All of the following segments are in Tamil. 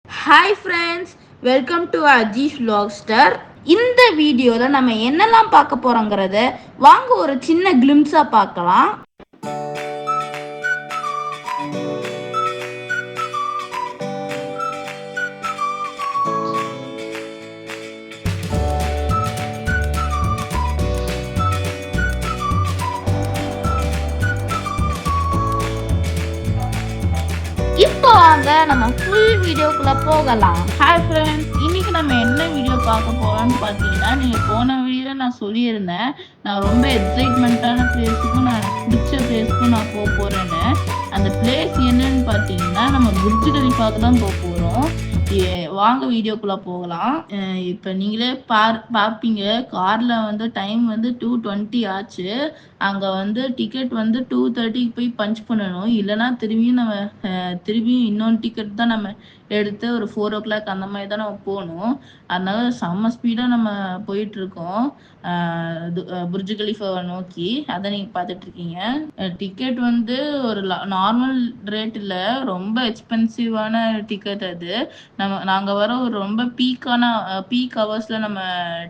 Hi friends, welcome to Aji's Vlogster. இந்த வீடியோவில் நம்ம என்னெல்லாம் பார்க்க போகிறோங்கிறத வாங்க ஒரு சின்ன கிளிம்ஸாக பார்க்கலாம். இப்போ வாங்க நம்ம ஃபுல் வீடியோக்குள்ள போகலாம். ஹாய் ஃப்ரெண்ட்ஸ், இன்னைக்கு நம்ம என்ன வீடியோ பார்க்க போறோம்னு பார்த்தீங்கன்னா, நீங்கள் போன வீடியோவில் நான் சொல்லியிருந்தேன் நான் ரொம்ப எக்ஸைட்மெண்ட்டான பிளேஸுக்கும் நான் பிடிச்ச பிளேஸுக்கும் நான் போக போகிறேன்னு. அந்த பிளேஸ் என்னன்னு பார்த்தீங்கன்னா நம்ம புர்ஜ் கலிஃபாவுக்கு தான் போக போகிறோம். வாங்க வீடியோக்குள்ள போகலாம். இப்போ நீங்களே பார்ப்பீங்க, கார்ல வந்து டைம் வந்து 2:20 ஆச்சு. அங்கே வந்து டிக்கெட் வந்து 2:30 போய் பஞ்ச் பண்ணணும். இல்லைன்னா திரும்பியும் இன்னொன்று டிக்கெட் தான் நம்ம எடுத்து ஒரு 4 o'clock அந்த மாதிரி தான் நம்ம போகணும். அதனால செம்ம ஸ்பீடாக நம்ம போயிட்டுருக்கோம் புர்ஜ் கலிஃபாவை நோக்கி. அதை நீங்கள் பார்த்துட்ருக்கீங்க. டிக்கெட் வந்து ஒரு நார்மல் ரேட் இல்லை, ரொம்ப எக்ஸ்பென்சிவான டிக்கெட் அது. நாங்கள் வர ஒரு ரொம்ப பீக் ஹவர்ஸில் நம்ம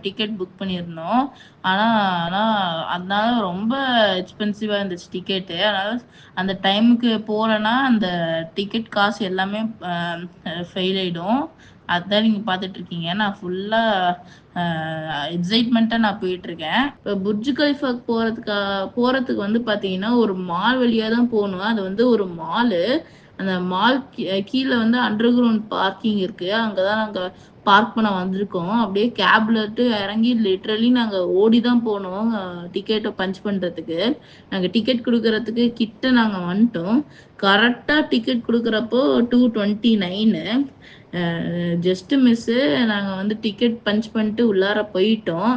டிக்கெட் புக் பண்ணியிருந்தோம். அதனால ரொம்ப எக்ஸ்பென்சிவாக இருந்துச்சு டிக்கெட்டு. அதனால் அந்த டைமுக்கு போகலன்னா அந்த டிக்கெட் காசு எல்லாமே ஃபெயில் ஆகிடும். அதுதான் நீங்கள் பார்த்துட்ருக்கீங்க. நான் ஃபுல்லாக எக்ஸைட்மெண்ட்டாக நான் போயிட்டுருக்கேன். இப்போ புர்ஜ் கலிஃபாக்கு போகிறதுக்கு வந்து பார்த்தீங்கன்னா ஒரு மால் வழியாக தான் போகணும். அது வந்து ஒரு மாலு. அந்த மால் கீழே வந்து அண்டர் கிரவுண்ட் பார்க்கிங் இருக்குது. அங்கே தான் நாங்கள் பார்க் பண்ண வந்திருக்கோம். அப்படியே கேப்லட்டு இறங்கி லிட்ரலி நாங்கள் ஓடி தான் போனோம் டிக்கெட்டை பஞ்ச் பண்ணுறதுக்கு. நாங்கள் டிக்கெட் கொடுக்கறதுக்கு கிட்ட நாங்கள் வந்துட்டோம். கரெக்டாக டிக்கெட் கொடுக்குறப்போ 2:29 ஜஸ்ட்டு மிஸ்ஸு. நாங்கள் வந்து டிக்கெட் பஞ்ச் பண்ணிட்டு உள்ளார போயிட்டோம்.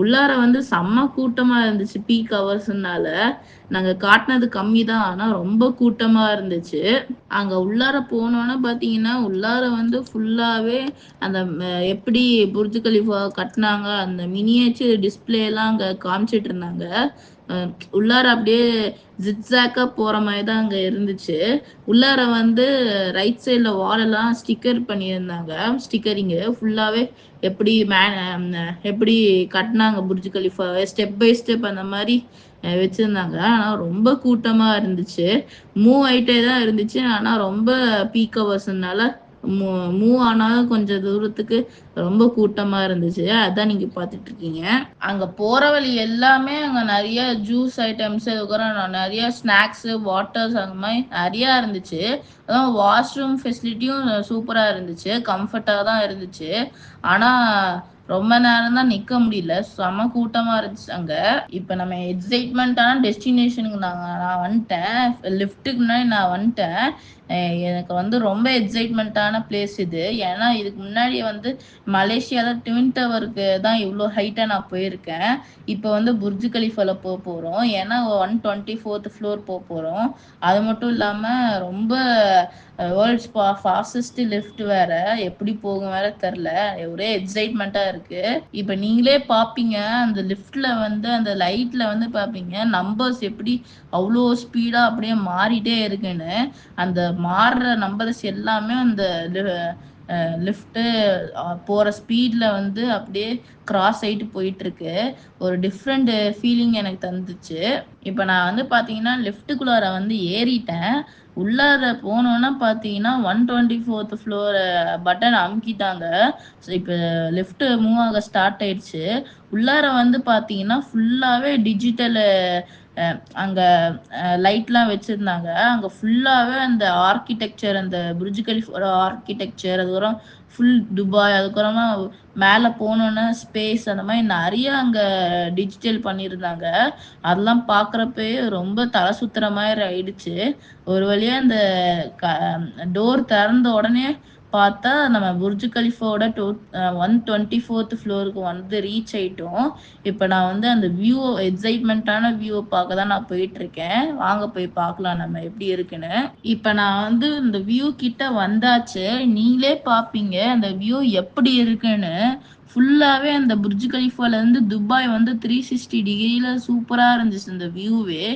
உள்ளார வந்து செம்ம கூட்டமாக இருந்துச்சு. பீக் ஹவர்ஸ்னால நாங்கள் காட்டினது கம்மி தான், ஆனால் ரொம்ப கூட்டமாக இருந்துச்சு. அங்கே உள்ளார போனோன்னா பார்த்தீங்கன்னா உள்ளார வந்து ஃபுல்லாகவே அந்த எப்படி புர்ஜ் கலிஃபா கட்டினாங்க அந்த மினியேச்சர் டிஸ்பிளேலாம் அங்கே காமிச்சிட்டு இருந்தாங்க. உள்ளார அப்படியே ஜிக்ஸாக்கா போற மாதிரி தான் அங்கே இருந்துச்சு. உள்ளார வந்து ரைட் சைடில் வாலெல்லாம் ஸ்டிக்கர் பண்ணியிருந்தாங்க. ஸ்டிக்கரிங்கு ஃபுல்லாகவே எப்படி கட்டினாங்க புர்ஜ் கலிஃபாவை ஸ்டெப் பை ஸ்டெப் அந்த மாதிரி வச்சுருந்தாங்க. ஆனால் ரொம்ப கூட்டமாக இருந்துச்சு. மூவ் ஆகிட்டே தான் இருந்துச்சு. ஆனால் ரொம்ப பீக் ஹவர்ஸ்னால மூவ் ஆனாலும் கொஞ்சம் தூரத்துக்கு ரொம்ப கூட்டமா இருந்துச்சு. அதான் நீங்க பாத்துட்டு இருக்கீங்க. அங்க போற வழி எல்லாமே அங்க நிறைய ஜூஸ் ஐட்டம்ஸ், அதுக்கப்புறம் நிறைய ஸ்நாக்ஸ், வாட்டர்ஸ் அந்த மாதிரி நிறைய இருந்துச்சு. அதான் வாஷ்ரூம் ஃபெசிலிட்டியும் சூப்பரா இருந்துச்சு, கம்ஃபர்ட்டா தான் இருந்துச்சு. ஆனா ரொம்ப நேரம் தான் நிக்க முடியல, செம கூட்டமா இருந்துச்சு அங்க. இப்ப நம்ம எக்ஸைட்மெண்ட்டான டெஸ்டினேஷனுக்கு நான் வந்துட்டேன். லிஃப்ட்டுக்கு முன்னாடி நான் வந்துட்டேன். எனக்கு வந்து ரொம்ப எக்ஸைட்மெண்ட்டான பிளேஸ் இது. ஏன்னா இதுக்கு முன்னாடி வந்து மலேசியாவில் ட்வின் டவருக்கு தான் இவ்வளோ ஹைட்டாக நான் போயிருக்கேன். இப்போ வந்து புர்ஜ் கலிஃபாவில் போக போகிறோம். ஏன்னா 124th ஃப்ளோர் போக போகிறோம். அது மட்டும் இல்லாமல் ரொம்ப வேர்ல்ட்ஸ் ஃபாஸ்டஸ்ட் லிஃப்ட் வேற, எப்படி போகும் வேற தெரில. ஒரே எக்ஸைட்மெண்ட்டாக இருக்குது. இப்போ நீங்களே பார்ப்பீங்க, அந்த லிஃப்டில் வந்து அந்த லைட்டில் வந்து பார்ப்பீங்க நம்பர்ஸ் எப்படி அவ்வளோ ஸ்பீடாக அப்படியே மாறிட்டே இருக்குன்னு. அந்த மாறுற நம்பர்ஸ் எல்லாமே அந்த லிஃப்ட்டு போகிற ஸ்பீடில் வந்து அப்படியே கிராஸ் ஆகிட்டு போயிட்டுருக்கு. ஒரு டிஃப்ரெண்ட் ஃபீலிங் எனக்கு தந்துச்சு. இப்போ நான் வந்து பார்த்தீங்கன்னா லிஃப்ட்டுக்குள்ளார வந்து ஏறிட்டேன். உள்ளார போனோன்னா பார்த்தீங்கன்னா 124th ஃப்ளோர் பட்டன் அமுக்கிட்டாங்க. ஸோ இப்போ லிஃப்ட்டு மூவ் ஆக ஸ்டார்ட் ஆயிடுச்சு. உள்ளார வந்து பார்த்தீங்கன்னா ஃபுல்லாகவே டிஜிட்டலு அங்கே லைட்லாம் வச்சுருந்தாங்க. அங்கே ஃபுல்லாகவே அந்த ஆர்கிடெக்சர், அந்த புர்ஜ் கலிஃபாவோட ஆர்கிடெக்சர், அதுக்கப்புறம் ஃபுல் துபாய், அதுக்கப்புறமா மேலே போனோன்னே ஸ்பேஸ், அந்த மாதிரி நிறைய அங்கே டிஜிட்டல் பண்ணியிருந்தாங்க. அதெல்லாம் பார்க்குறப்பே ரொம்ப தலை சுற்றுற மாதிரி ஆயிடுச்சு. ஒரு வழியாக அந்த டோர் திறந்த உடனே பார்த்தா நம்ம புர்ஜ் கலிஃபாவோட 124th ஃப்ளோருக்கு வந்து ரீச் ஆயிட்டோம். இப்போ நான் வந்து அந்த எக்ஸைட்மெண்ட்டான வியூவை பார்க்க தான் நான் போயிட்டுருக்கேன். வாங்க போய் பார்க்கலாம் நம்ம எப்படி இருக்குன்னு. இப்போ நான் வந்து இந்த வியூ கிட்ட வந்தாச்சு. நீங்களே பார்ப்பீங்க அந்த வியூ எப்படி இருக்குன்னு. ஃபுல்லாவே அந்த புர்ஜ் கலிஃபால இருந்து துபாய் வந்து 360 டிகிரில சூப்பரா இருந்துச்சு அந்த வியூவே.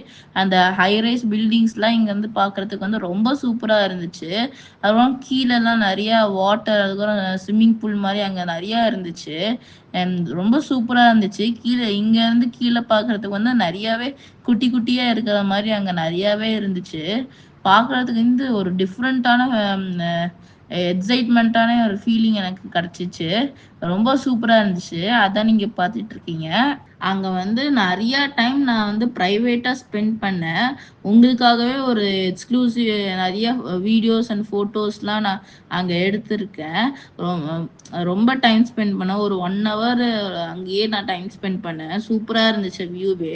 அந்த ஹை ரைஸ் பில்டிங்ஸ்லாம் இங்க இருந்து பார்க்கறதுக்கு வந்து ரொம்ப சூப்பரா இருந்துச்சு. அதுக்கப்புறம் கீழலாம் நிறைய வாட்டர், அதுக்கப்புறம் ஸ்விம்மிங் பூல் மாதிரி அங்க நிறைய இருந்துச்சு. ரொம்ப சூப்பரா இருந்துச்சு. இங்க இருந்து கீழே பார்க்கறதுக்கு வந்து நிறையவே குட்டி குட்டியா இருக்கிற மாதிரி அங்க நிறையவே இருந்துச்சு. பார்க்கறதுக்கு வந்து ஒரு டிஃப்ரெண்டான எக்ஸைட்மெண்ட்டான ஒரு ஃபீலிங் எனக்கு கிடைச்சிச்சு. ரொம்ப சூப்பரா இருந்துச்சு. அதான் நீங்க பார்த்துட்டு இருக்கீங்க. அங்க வந்து நிறைய டைம் நான் வந்து பிரைவேட்டா ஸ்பெண்ட் பண்ணேன். உங்களுக்காகவே ஒரு எக்ஸ்க்ளூசிவ் நிறைய வீடியோஸ் அண்ட் ஃபோட்டோஸ்லாம் நான் அங்க எடுத்திருக்கேன். ரொம்ப டைம் ஸ்பெண்ட் பண்ணேன். ஒரு 1 ஹவர் அங்கேயே நான் டைம் ஸ்பெண்ட் பண்ணேன். சூப்பரா இருந்துச்சு வியூவே.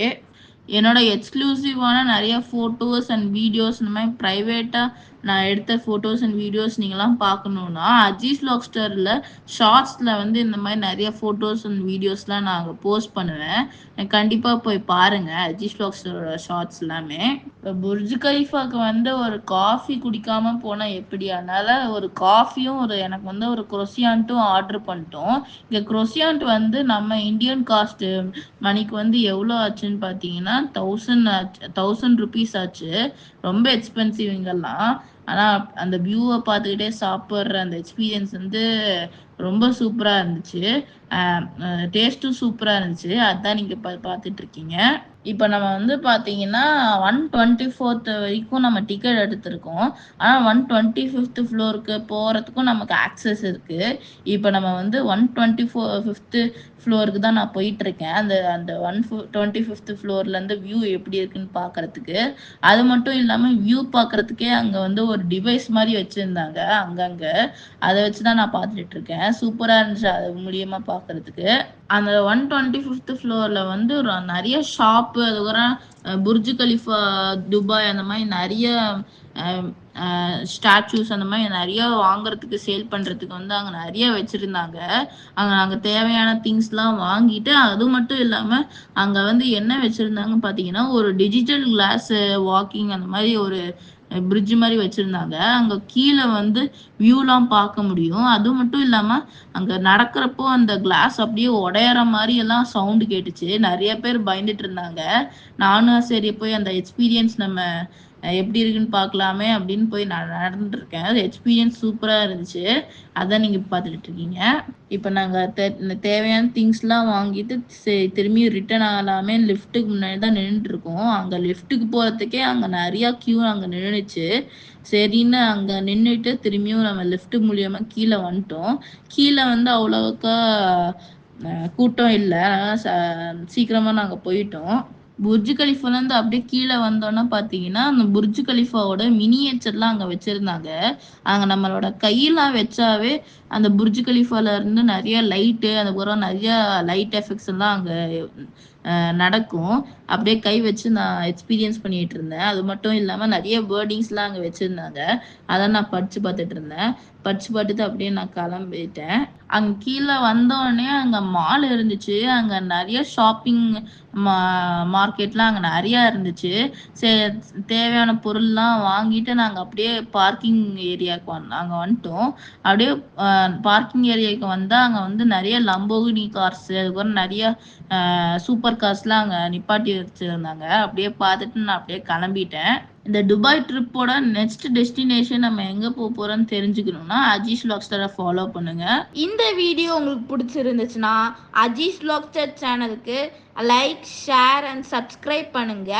என்னோட எக்ஸ்க்ளூசிவான நிறைய ஃபோட்டோஸ் அண்ட் வீடியோஸ் இந்த மாதிரி ப்ரைவேட்டாக நான் எடுத்த ஃபோட்டோஸ் அண்ட் வீடியோஸ் நீங்களாம் பார்க்கணுன்னா அஜீஸ் வ்ளாக்ஸ்டரில் ஷார்ட்ஸில் வந்து இந்த மாதிரி நிறைய ஃபோட்டோஸ் அண்ட் வீடியோஸ்லாம் நான் அங்கே போஸ்ட் பண்ணுவேன். கண்டிப்பாக போய் பாருங்கள் அஜீஸ் வ்ளாக்ஸ்டரோட ஷார்ட்ஸ் எல்லாமே. இப்போ புர்ஜ் கலிஃபாவுக்கு வந்து ஒரு காஃபி குடிக்காமல் போனால் எப்படி? அதனால் ஒரு காஃபியும் எனக்கு வந்து ஒரு குரோசியான்ட்டும் ஆர்டர் பண்ணிட்டோம். இங்கே குரோசியான்ட் வந்து நம்ம இந்தியன் காஸ்ட்டு மணிக்கு வந்து எவ்வளோ ஆச்சுன்னு பார்த்தீங்கன்னா 1000 ருபீஸ் ஆச்சு. ரொம்ப எக்ஸ்பென்சிவ் இங்கெல்லாம். ஆனால் அந்த வியூவை பார்த்துக்கிட்டே சாப்பிட்ற அந்த எக்ஸ்பீரியன்ஸ் வந்து ரொம்ப சூப்பராக இருந்துச்சு. டேஸ்ட்டும் சூப்பராக இருந்துச்சு. அதான் நீங்கள் பார்த்துட்டு இருக்கீங்க. இப்போ நம்ம வந்து பார்த்தீங்கன்னா 124th வரைக்கும் நம்ம டிக்கெட் எடுத்திருக்கோம். ஆனால் 125th ஃப்ளோருக்கு போகிறதுக்கும் நமக்கு ஆக்சஸ் இருக்குது. இப்போ நம்ம வந்து 125th ஃப்ளோருக்கு தான் நான் போயிட்டுருக்கேன். அந்த 125th ஃப்ளோர்லேருந்து வியூ எப்படி இருக்குன்னு பார்க்குறதுக்கு. அது மட்டும் இல்லாமல் வியூ பார்க்குறதுக்கே அங்கே வந்து ஒரு டிவைஸ் மாதிரி வச்சுருந்தாங்க அங்கங்கே. அதை வச்சு தான் நான் பார்த்துட்டு இருக்கேன். சூப்பராக இருந்துச்சு அது மூலியமாக பார்க்குறதுக்கு. அந்த 125th ஃப்ளோரில் வந்து நிறைய ஷாப்பு, அதுக்கப்புறம் புர்ஜ் கலிஃபா துபாய் அந்த மாதிரி நிறைய ஸ்டாச்சூஸ் அந்த மாதிரி நிறைய வாங்குறதுக்கு சேல் பண்ணுறதுக்கு வந்து அங்கே நிறைய வச்சுருந்தாங்க. அங்கே தேவையான திங்ஸ்லாம் வாங்கிட்டு, அது மட்டும் இல்லாமல் அங்கே வந்து என்ன வச்சுருந்தாங்கன்னு பார்த்தீங்கன்னா ஒரு டிஜிட்டல் கிளாஸ் வாக்கிங் அந்த மாதிரி ஒரு பிரிட்ஜ் மாதிரி வச்சுருந்தாங்க. அங்கே கீழே வந்து வியூலாம் பார்க்க முடியும். அது மட்டும் இல்லாமல் அங்கே நடக்கிறப்போ அந்த கிளாஸ் அப்படியே உடையிற மாதிரி எல்லாம் சவுண்டு கேட்டுச்சு. நிறைய பேர் பயந்துட்டு இருந்தாங்க. நானும் சரி போய் அந்த எக்ஸ்பீரியன்ஸ் நம்ம எப்படி இருக்குன்னு பார்க்கலாமே அப்படின்னு போய் நான் நடந்துருக்கேன். அது எக்ஸ்பீரியன்ஸ் சூப்பராக இருந்துச்சு. அதான் நீங்கள் பார்த்துட்டு இருக்கீங்க. இப்போ நாங்கள் தேவையான திங்ஸ்லாம் வாங்கிட்டு திரும்பி ரிட்டர்ன் ஆகலாமே லிஃப்ட்டுக்கு முன்னாடி தான் நின்றுட்டுருக்கோம். அங்கே லிஃப்ட்டுக்கு போகிறதுக்கே அங்கே நிறையா க்யூ அங்கே நின்றுச்சு. சரின்னு அங்கே நின்றுட்டு திரும்பியும் நம்ம லிஃப்ட் மூலியமாக கீழே வந்துட்டோம். கீழே வந்து அவ்வளோக்கா கூட்டம் இல்லை. சீக்கிரமாக நாங்கள் போயிட்டோம். புர்ஜ் கலிஃபாலேருந்து அப்படியே கீழே வந்தோன்னா பார்த்தீங்கன்னா அந்த புர்ஜ் கலிஃபாவோட மினியேச்சர்லாம் அங்கே வச்சுருந்தாங்க. அங்கே நம்மளோட கையெல்லாம் வச்சாவே அந்த புர்ஜ் கலிஃபால இருந்து நிறைய லைட்டு, அதுக்கப்புறம் நிறைய லைட் எஃபெக்ட்ஸ் எல்லாம் அங்கே நடக்கும். அப்படியே கை வச்சு நான் எக்ஸ்பீரியன்ஸ் பண்ணிட்டு இருந்தேன். அது மட்டும் இல்லாமல் நிறைய வேர்டிங்ஸ்லாம் அங்கே வச்சுருந்தாங்க. அதை நான் படித்து பார்த்துட்டு இருந்தேன். படித்து பார்த்துட்டு அப்படியே நான் கிளம்பிட்டேன். அங்கே கீழே வந்தோடனே அங்கே மால் இருந்துச்சு. அங்கே நிறைய ஷாப்பிங் மார்க்கெட்லாம் அங்கே நிறையா இருந்துச்சு. தேவையான பொருள்லாம் வாங்கிட்டு நாங்கள் அப்படியே பார்க்கிங் ஏரியாவுக்கு அங்கே வந்துட்டோம். அப்படியே பார்க்கிங் ஏரியாவுக்கு வந்தால் அங்கே வந்து நிறைய லம்போகினி கார்ஸு, அதுக்கப்புறம் நிறைய சூப்பர் கார்ஸ்லாம் அங்கே நிப்பாட்டி வச்சுருந்தாங்க. அப்படியே பார்த்துட்டு நான் அப்படியே கிளம்பிட்டேன். இந்த துபாய் ட்ரிப்போட நெக்ஸ்ட் டெஸ்டினேஷன் நம்ம எங்கே போகிறோன்னு தெரிஞ்சுக்கணும்னா அஜீஸ் வ்ளாக்ஸ்டரை ஃபாலோ பண்ணுங்க. இந்த வீடியோ உங்களுக்கு பிடிச்சிருந்துச்சுன்னா அஜீஸ் வ்ளாக்ஸ்டர் சேனலுக்கு லைக், ஷேர் அண்ட் சப்ஸ்கிரைப் பண்ணுங்க.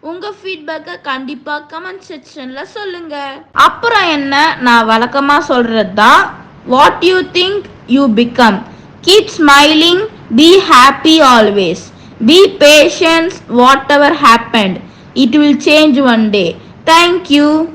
உங்க ஃபீட்பேக்கை கண்டிப்பாக கமெண்ட் செக்ஷனில் சொல்லுங்க. அப்புறம் என்ன, நான் வழக்கமாக சொல்கிறது தான், what you think you become. Keep smiling, be happy always, be patient, whatever happened it will change one day. Thank you.